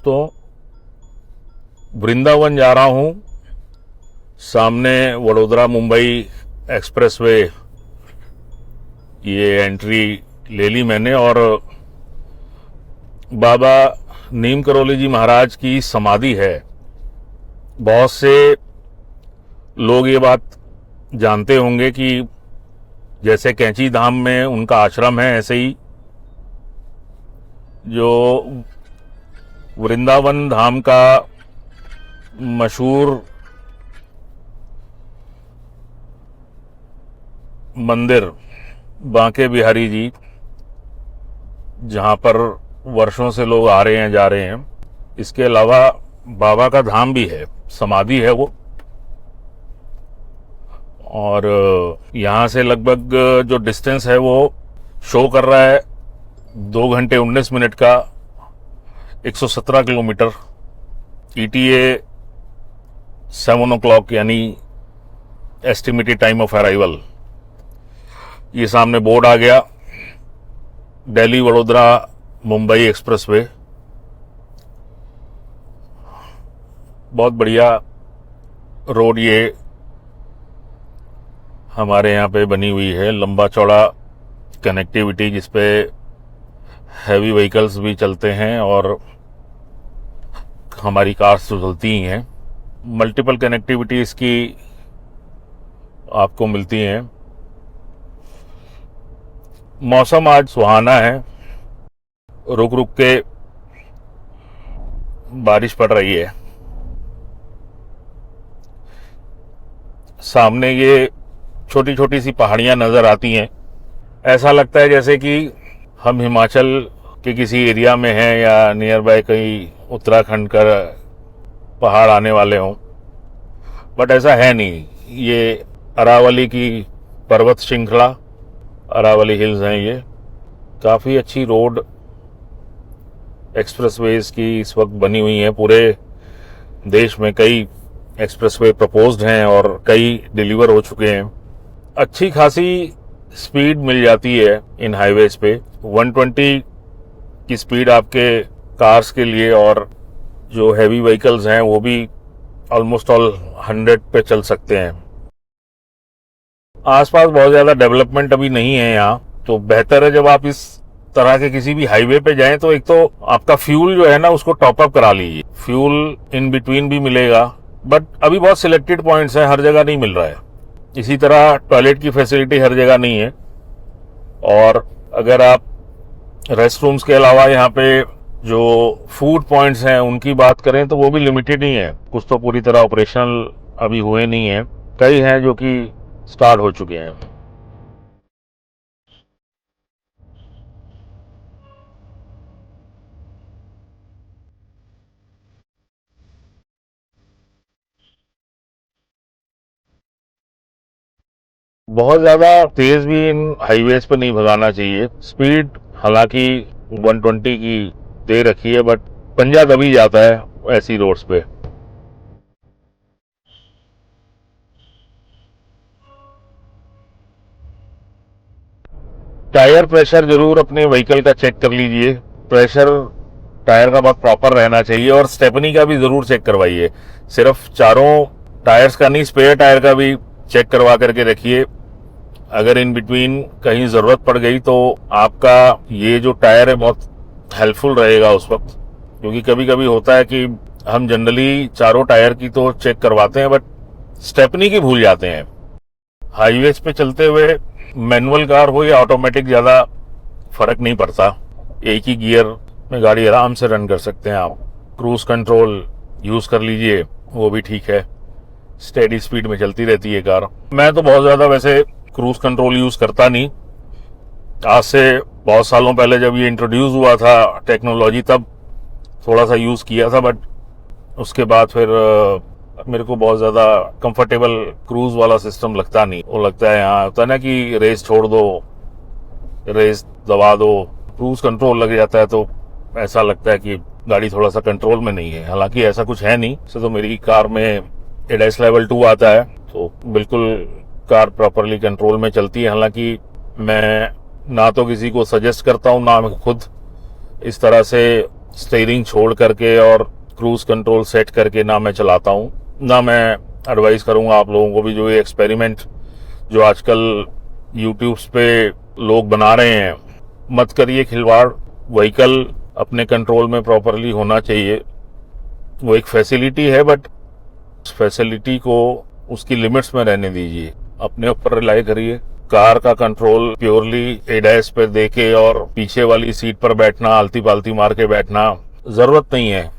तो वृंदावन जा रहा हूं। सामने वडोदरा मुंबई एक्सप्रेसवे ये एंट्री ले ली मैंने, और बाबा नीम करोली जी महाराज की समाधि है। बहुत से लोग ये बात जानते होंगे कि जैसे कैंची धाम में उनका आश्रम है, ऐसे ही जो वृंदावन धाम का मशहूर मंदिर बांके बिहारी जी, जहां पर वर्षों से लोग आ रहे हैं जा रहे हैं, इसके अलावा बाबा का धाम भी है, समाधि है वो। और यहाँ से लगभग जो डिस्टेंस है वो शो कर रहा है 2 घंटे 19 मिनट का, 117 किलोमीटर। ETA 7 o'clock यानी एस्टिमेटेड टाइम ऑफ अराइवल। ये सामने बोर्ड आ गया, दिल्ली वडोदरा मुंबई एक्सप्रेसवे। बहुत बढ़िया रोड ये हमारे यहाँ पे बनी हुई है, लंबा चौड़ा कनेक्टिविटी, जिसपे हैवी व्हीकल्स भी चलते हैं और हमारी कार्स तो चलती ही हैं। मल्टीपल कनेक्टिविटी इसकी आपको मिलती हैं। मौसम आज सुहाना है, रुक रुक के बारिश पड़ रही है। सामने ये छोटी छोटी सी पहाड़ियां नजर आती हैं, ऐसा लगता है जैसे कि हम हिमाचल के किसी एरिया में हैं या नियर बाय कहीं उत्तराखंड का पहाड़ आने वाले हों, बट ऐसा है नहीं। ये अरावली की पर्वत श्रृंखला, अरावली हिल्स हैं ये। काफ़ी अच्छी रोड एक्सप्रेसवेज की इस वक्त बनी हुई है। पूरे देश में कई एक्सप्रेसवे प्रपोज्ड हैं और कई डिलीवर हो चुके हैं। अच्छी खासी स्पीड मिल जाती है इन हाईवेज पे। 120 की स्पीड आपके कार्स के लिए, और जो हैवी व्हीकल्स हैं वो भी ऑलमोस्ट ऑल 100 पे चल सकते हैं। आसपास बहुत ज़्यादा डेवलपमेंट अभी नहीं है यहाँ, तो बेहतर है जब आप इस तरह के किसी भी हाईवे पे जाएं तो एक तो आपका फ्यूल जो है ना उसको टॉप अप करा लीजिए। फ्यूल इन बिटवीन भी मिलेगा, बट अभी बहुत सिलेक्टेड पॉइंट्स हैं, हर जगह नहीं मिल रहा है। इसी तरह टॉयलेट की फैसिलिटी हर जगह नहीं है। और अगर आप रेस्ट रूम्स के अलावा यहाँ पे जो फूड पॉइंट्स हैं उनकी बात करें तो वो भी लिमिटेड ही है। कुछ तो पूरी तरह ऑपरेशनल अभी हुए नहीं है, कई हैं जो कि स्टार्ट हो चुके हैं। बहुत ज्यादा तेज भी इन हाईवेज पे नहीं भगाना चाहिए। स्पीड हालांकि 120 की दे रखी है, बट पंजा दबी जाता है ऐसी रोड्स पे। टायर प्रेशर जरूर अपने व्हीकल का चेक कर लीजिए। प्रेशर टायर का बहुत प्रॉपर रहना चाहिए, और स्टेपनी का भी जरूर चेक करवाइए। सिर्फ चारों टायर्स का नहीं, स्पेयर टायर का भी चेक करवा करके रखिए। अगर इन बिटवीन कहीं जरूरत पड़ गई तो आपका ये जो टायर है बहुत हेल्पफुल रहेगा उस वक्त, क्योंकि कभी कभी होता है कि हम जनरली चारों टायर की तो चेक करवाते हैं बट स्टेपनी की भूल जाते हैं। हाईवेज पे चलते हुए मैनुअल कार हो या ऑटोमेटिक ज्यादा फर्क नहीं पड़ता, एक ही गियर में गाड़ी आराम से रन कर सकते हैं आप। क्रूज कंट्रोल यूज कर लीजिए, वो भी ठीक है, स्टेडी स्पीड में चलती रहती है कार। मैं तो बहुत ज्यादा वैसे क्रूज कंट्रोल यूज करता नहीं। आज से बहुत सालों पहले जब ये इंट्रोड्यूस हुआ था टेक्नोलॉजी, तब थोड़ा सा यूज किया था, बट उसके बाद फिर मेरे को बहुत ज्यादा कंफर्टेबल क्रूज वाला सिस्टम लगता नहीं। वो लगता है यहाँ होता है ना कि रेस छोड़ दो, रेस दबा दो, क्रूज कंट्रोल लग जाता है तो ऐसा लगता है कि गाड़ी थोड़ा सा कंट्रोल में नहीं है। हालांकि ऐसा कुछ है नहीं। से तो मेरी कार में एडास लेवल 2 आता है, तो बिल्कुल कार प्रॉपरली कंट्रोल में चलती है। हालांकि मैं ना तो किसी को सजेस्ट करता हूँ, ना मैं खुद इस तरह से स्टीयरिंग छोड़ करके और क्रूज कंट्रोल सेट करके ना मैं चलाता हूँ, ना मैं एडवाइस करूँगा आप लोगों को भी। जो ये एक्सपेरिमेंट जो आजकल यूट्यूब्स पे लोग बना रहे हैं, मत करिए खिलवाड़। व्हीकल अपने कंट्रोल में प्रॉपरली होना चाहिए। वो एक फैसिलिटी है, बट उस फैसिलिटी को उसकी लिमिट्स में रहने दीजिए। अपने ऊपर रिलाई करिए। कार का कंट्रोल प्योरली एडैस पे देके और पीछे वाली सीट पर बैठना, आलती पालती मार के बैठना, जरूरत नहीं है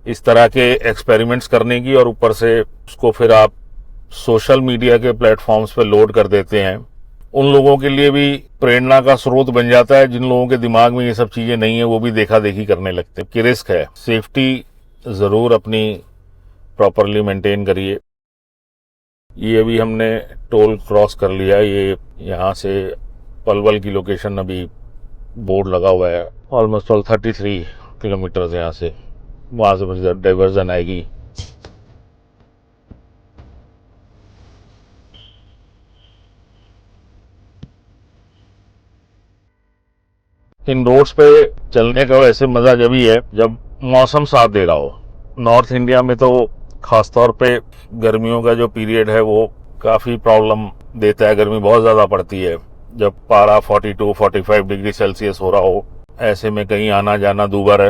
इस तरह के एक्सपेरिमेंट्स करने की। और ऊपर से उसको फिर आप सोशल मीडिया के प्लेटफॉर्म्स पे लोड कर देते हैं। उन लोगों के लिए भी प्रेरणा का स्रोत बन जाता है जिन लोगों के दिमाग में ये सब चीजें नहीं है, वो भी देखा देखी करने लगते हैं कि रिस्क है। सेफ्टी जरूर अपनी प्रॉपरली मेंटेन करिए। ये अभी हमने टोल क्रॉस कर लिया। ये यहाँ से पलवल की लोकेशन अभी बोर्ड लगा हुआ है। ऑलमोस्ट 33 किलोमीटर यहाँ से, वहाँ से डाइवर्जन आएगी। इन रोड्स पे चलने का वैसे मजा जब ही है जब मौसम साथ दे रहा हो। नॉर्थ इंडिया में तो खासतौर पे गर्मियों का जो पीरियड है वो काफी प्रॉब्लम देता है। गर्मी बहुत ज्यादा पड़ती है जब पारा 42-45 डिग्री सेल्सियस हो रहा हो। ऐसे में कहीं आना जाना दूभर है।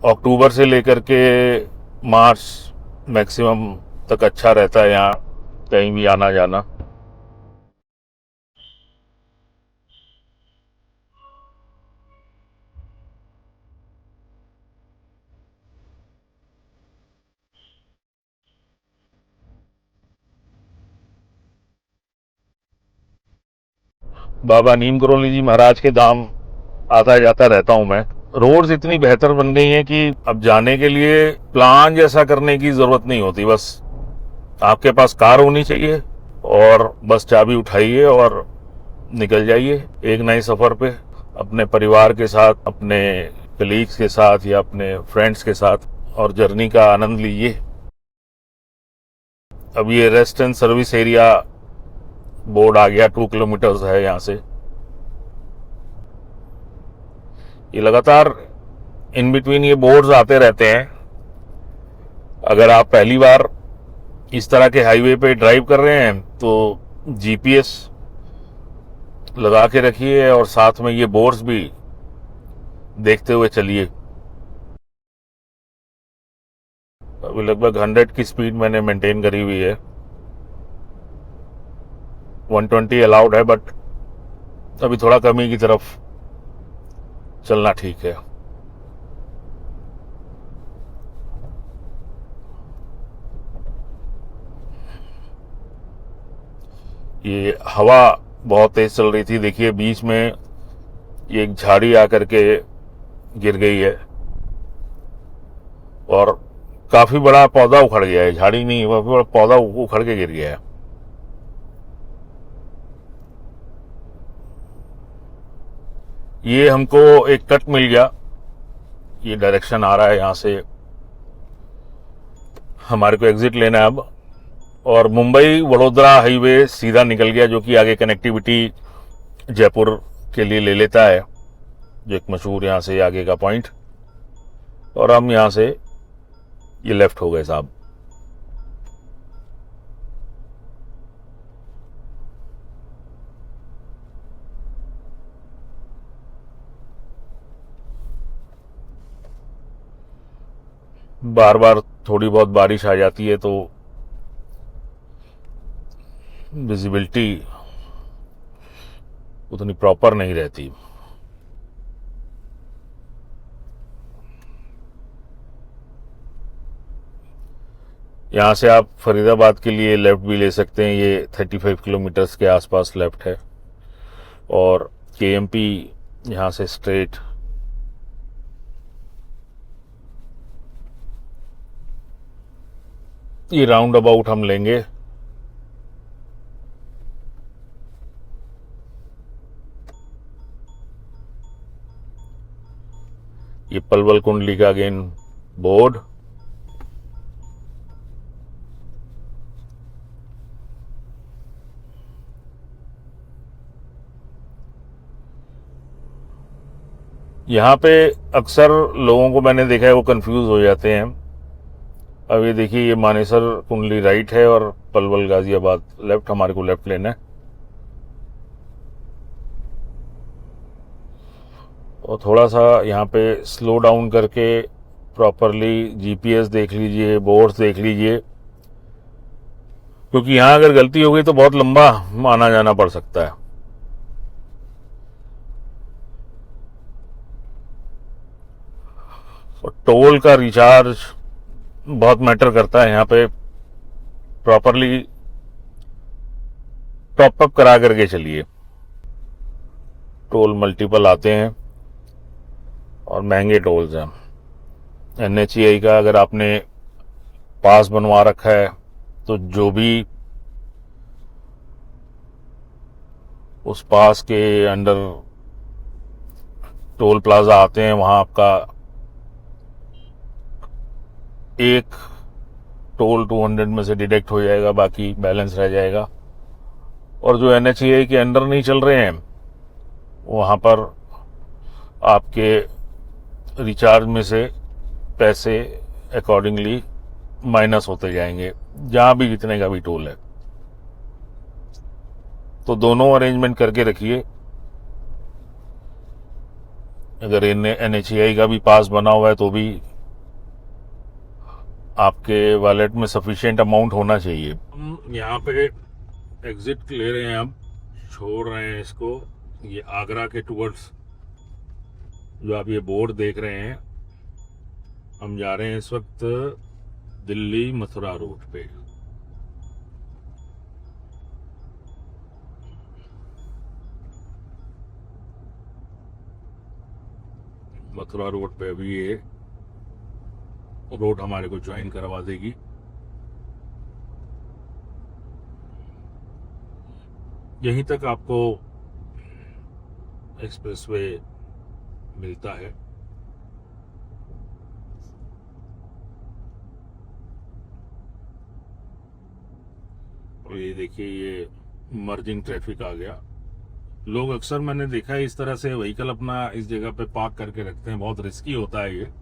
अक्टूबर से लेकर के मार्च मैक्सिमम तक अच्छा रहता है यहाँ कहीं भी आना जाना। बाबा नीम करोली जी महाराज के धाम आता जाता रहता हूँ मैं। रोड्स इतनी बेहतर बन गई हैं कि अब जाने के लिए प्लान जैसा करने की जरूरत नहीं होती। बस आपके पास कार होनी चाहिए और बस चाबी उठाइए और निकल जाइए एक नए सफर पे, अपने परिवार के साथ, अपने कलीग्स के साथ या अपने फ्रेंड्स के साथ, और जर्नी का आनंद लीजिए। अब ये rest and service area board आ गया, 2 किलोमीटर है यहाँ से। ये लगातार इन बिटवीन ये बोर्ड्स आते रहते हैं। अगर आप पहली बार इस तरह के हाईवे पे ड्राइव कर रहे हैं तो जीपीएस लगा के रखिए और साथ में ये बोर्ड्स भी देखते हुए चलिए। अभी लगभग 100 की स्पीड मैंने मेंटेन करी हुई है। 120 अलाउड है, बट अभी थोड़ा कमी की तरफ चलना ठीक है। ये हवा बहुत तेज चल रही थी, देखिए बीच में ये एक झाड़ी आकर के गिर गई है और काफी बड़ा पौधा उखड़ गया है। झाड़ी नहीं, काफी बड़ा पौधा उखड़ के गिर गया है। ये हमको एक कट मिल गया, ये डायरेक्शन आ रहा है, यहाँ से हमारे को एग्जिट लेना है अब। और मुंबई वडोदरा हाईवे सीधा निकल गया, जो कि आगे कनेक्टिविटी जयपुर के लिए ले लेता है, जो एक मशहूर यहाँ से आगे का पॉइंट। और हम यहाँ से ये लेफ्ट हो गए साहब। बार बार थोड़ी बहुत बारिश आ जाती है तो विजिबिलिटी उतनी प्रॉपर नहीं रहती। यहाँ से आप फरीदाबाद के लिए लेफ्ट भी ले सकते हैं। ये 35 किलोमीटर्स के आसपास लेफ्ट है। और केएमपी यहाँ से स्ट्रेट। ये राउंड अबाउट हम लेंगे। ये पलवल कुंडली का अगेन बोर्ड। यहाँ पे अक्सर लोगों को मैंने देखा है वो कंफ्यूज हो जाते हैं। अब ये देखिए, ये मानेसर कुंडली राइट है और पलवल गाजियाबाद लेफ्ट, हमारे को लेफ्ट लेना है। और थोड़ा सा यहाँ पे स्लो डाउन करके प्रॉपरली जीपीएस देख लीजिए, बोर्ड्स देख लीजिए, क्योंकि यहाँ अगर गलती हो गई तो बहुत लंबा आना जाना पड़ सकता है। और टोल का रिचार्ज बहुत मैटर करता है यहाँ पे। प्रॉपरली टॉप अप करा करके चलिए। टोल मल्टीपल आते हैं और महंगे टोल्स हैं। एनएचएआई का अगर आपने पास बनवा रखा है तो जो भी उस पास के अंडर टोल प्लाजा आते हैं वहां आपका एक टोल 200 में से डिडक्ट हो जाएगा, बाकी बैलेंस रह जाएगा। और जो एनएचएआई के अंडर नहीं चल रहे हैं वहां पर आपके रिचार्ज में से पैसे अकॉर्डिंगली माइनस होते जाएंगे, जहां भी जितने का भी टोल है। तो दोनों अरेंजमेंट करके रखिए। अगर एनएचएआई का भी पास बना हुआ है तो भी आपके वॉलेट में सफिशिएंट अमाउंट होना चाहिए। हम यहाँ पे एग्जिट ले रहे हैं, हम छोड़ रहे हैं इसको। ये आगरा के टूवर्ड्स जो आप ये बोर्ड देख रहे हैं, हम जा रहे हैं इस वक्त दिल्ली मथुरा रोड पे। मथुरा रोड पे अभी ये रोड हमारे को ज्वाइन करवा देगी। यहीं तक आपको एक्सप्रेसवे मिलता है। और ये देखिए, ये मर्जिंग ट्रैफिक आ गया। लोग अक्सर मैंने देखा है इस तरह से व्हीकल अपना इस जगह पे पार्क करके रखते हैं। बहुत रिस्की होता है ये,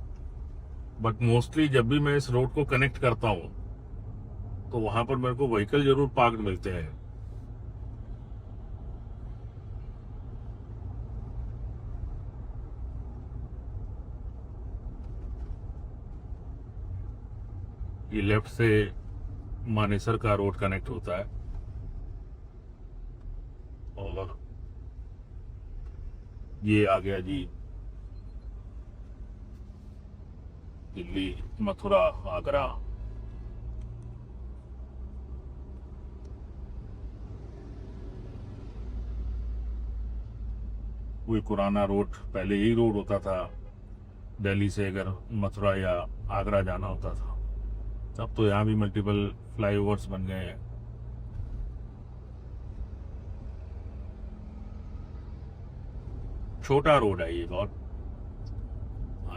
बट मोस्टली जब भी मैं इस रोड को कनेक्ट करता हूं तो वहां पर मेरे को व्हीकल जरूर पार्क मिलते हैं। ये लेफ्ट से मानेसर का रोड कनेक्ट होता है और ये आ गया जी दिल्ली मथुरा आगरा। कोई पुराना रोड, पहले यही रोड होता था दिल्ली से अगर मथुरा या आगरा जाना होता था। अब तो यहाँ भी मल्टीपल फ्लाईओवर्स बन गए हैं। छोटा रोड है ये बहुत,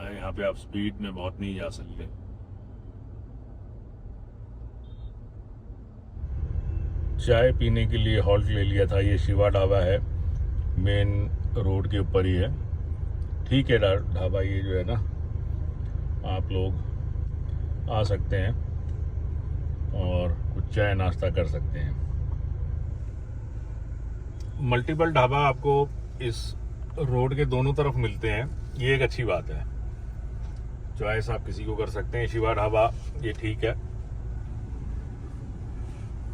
यहाँ पे आप स्पीड में बहुत नहीं जा सकते। चाय पीने के लिए हॉल्ट ले लिया था। ये शिवा ढाबा है, मेन रोड के ऊपर ही है। ठीक है ढाबा ये जो है ना, आप लोग आ सकते हैं और कुछ चाय नाश्ता कर सकते हैं। मल्टीपल ढाबा आपको इस रोड के दोनों तरफ मिलते हैं, ये एक अच्छी बात है। चॉइस आप किसी को कर सकते हैं। शिवा ढाबा ये ठीक है,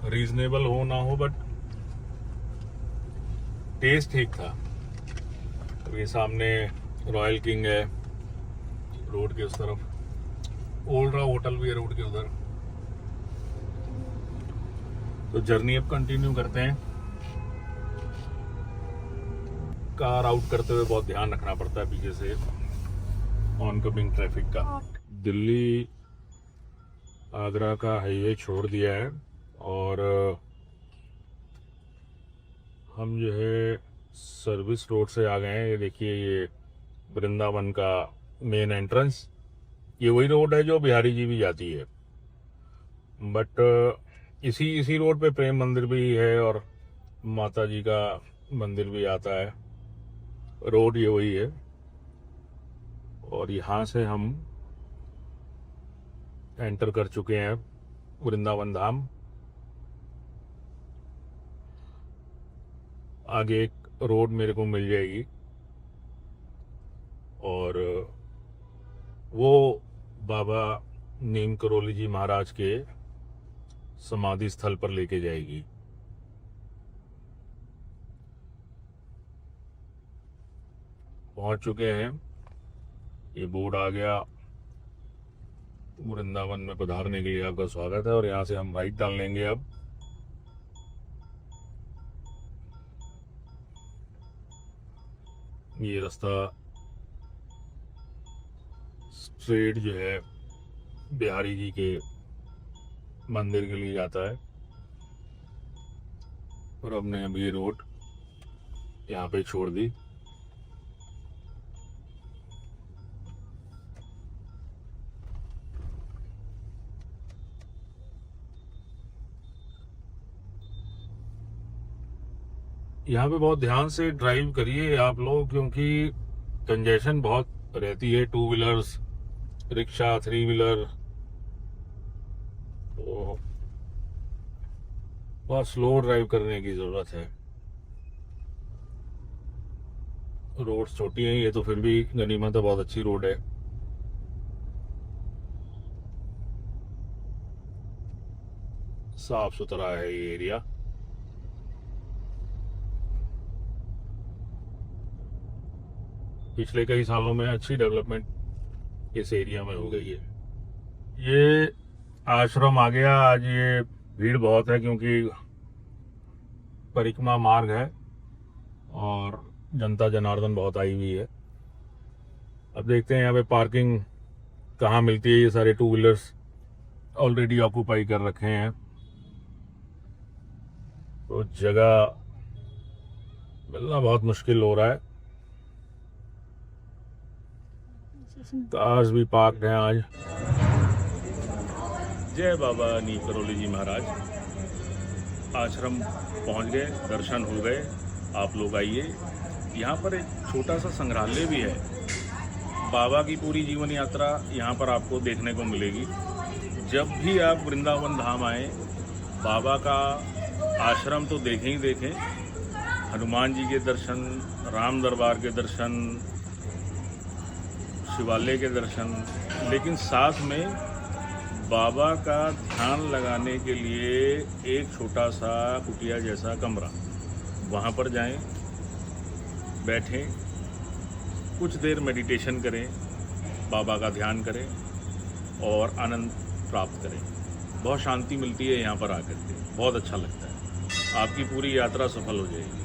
रीजनेबल हो ना हो बट टेस्ट ठीक था। तो ये सामने रॉयल किंग है रोड के उस तरफ, ओल्ड्रा होटल भी है रोड के उधर। तो जर्नी अब कंटिन्यू करते हैं। कार आउट करते हुए बहुत ध्यान रखना पड़ता है पीछे से ऑनकमिंग ट्रैफिक का। दिल्ली आगरा का हाईवे छोड़ दिया है और हम जो है सर्विस रोड से आ गए हैं। ये देखिए, ये वृंदावन का मेन एंट्रेंस, ये वही रोड है जो बिहारी जी भी जाती है। बट इसी रोड पे प्रेम मंदिर भी है और माता जी का मंदिर भी आता है। रोड ये वही है। और यहाँ से हम एंटर कर चुके हैं वृंदावन धाम। आगे एक रोड मेरे को मिल जाएगी और वो बाबा नीम करोली जी महाराज के समाधि स्थल पर लेके जाएगी। पहुंच चुके हैं, ये बोर्ड आ गया, वृंदावन में पधारने के लिए आपका स्वागत है। और यहाँ से हम राइट डाल लेंगे। अब ये रास्ता स्ट्रेट जो है बिहारी जी के मंदिर के लिए जाता है। और हमने अब ये रोड यहाँ पे छोड़ दी। यहाँ पे बहुत ध्यान से ड्राइव करिए आप लोग, क्योंकि कंजेशन बहुत रहती है। 2 व्हीलर्स, रिक्शा, 3 व्हीलर, तो बहुत स्लो ड्राइव करने की जरूरत है। रोड छोटी है, ये तो फिर भी गनीमत है, बहुत अच्छी रोड है। साफ सुथरा है ये एरिया। पिछले कई सालों में अच्छी डेवलपमेंट इस एरिया में हो गई है। ये आश्रम आ गया। आज ये भीड़ बहुत है क्योंकि परिक्रमा मार्ग है और जनता जनार्दन बहुत आई हुई है। अब देखते हैं यहाँ पे पार्किंग कहाँ मिलती है। ये सारे 2 व्हीलर्स ऑलरेडी ऑक्यूपाई कर रखे हैं, तो जगह मिलना बहुत मुश्किल हो रहा है। कार्स भी पार्क हैं आज। जय बाबा नीम करोली जी महाराज। आश्रम पहुंच गए, दर्शन हो गए। आप लोग आइए, यहाँ पर एक छोटा सा संग्रहालय भी है। बाबा की पूरी जीवन यात्रा यहाँ पर आपको देखने को मिलेगी। जब भी आप वृंदावन धाम आए, बाबा का आश्रम तो देखें ही देखें, हनुमान जी के दर्शन, राम दरबार के दर्शन, शिवालय के दर्शन, लेकिन साथ में बाबा का ध्यान लगाने के लिए एक छोटा सा कुटिया जैसा कमरा, वहाँ पर जाएं, बैठें, कुछ देर मेडिटेशन करें, बाबा का ध्यान करें और आनंद प्राप्त करें। बहुत शांति मिलती है यहाँ पर आकर के, बहुत अच्छा लगता है। आपकी पूरी यात्रा सफल हो जाएगी।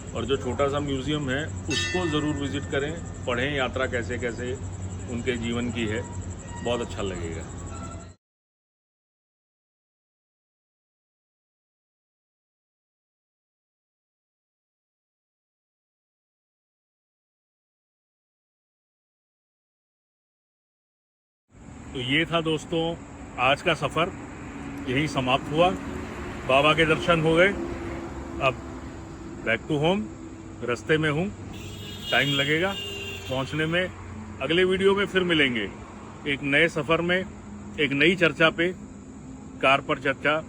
और जो छोटा सा म्यूज़ियम है उसको ज़रूर विज़िट करें, पढ़ें यात्रा कैसे कैसे उनके जीवन की है, बहुत अच्छा लगेगा। तो ये था दोस्तों आज का सफ़र, यही समाप्त हुआ। बाबा के दर्शन हो गए, अब बैक टू होम। रास्ते में हूँ, टाइम लगेगा पहुँचने में। अगले वीडियो में फिर मिलेंगे एक नए सफ़र में, एक नई चर्चा पे, कार पर चर्चा।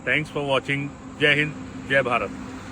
Thanks for watching. जय हिंद, जय भारत।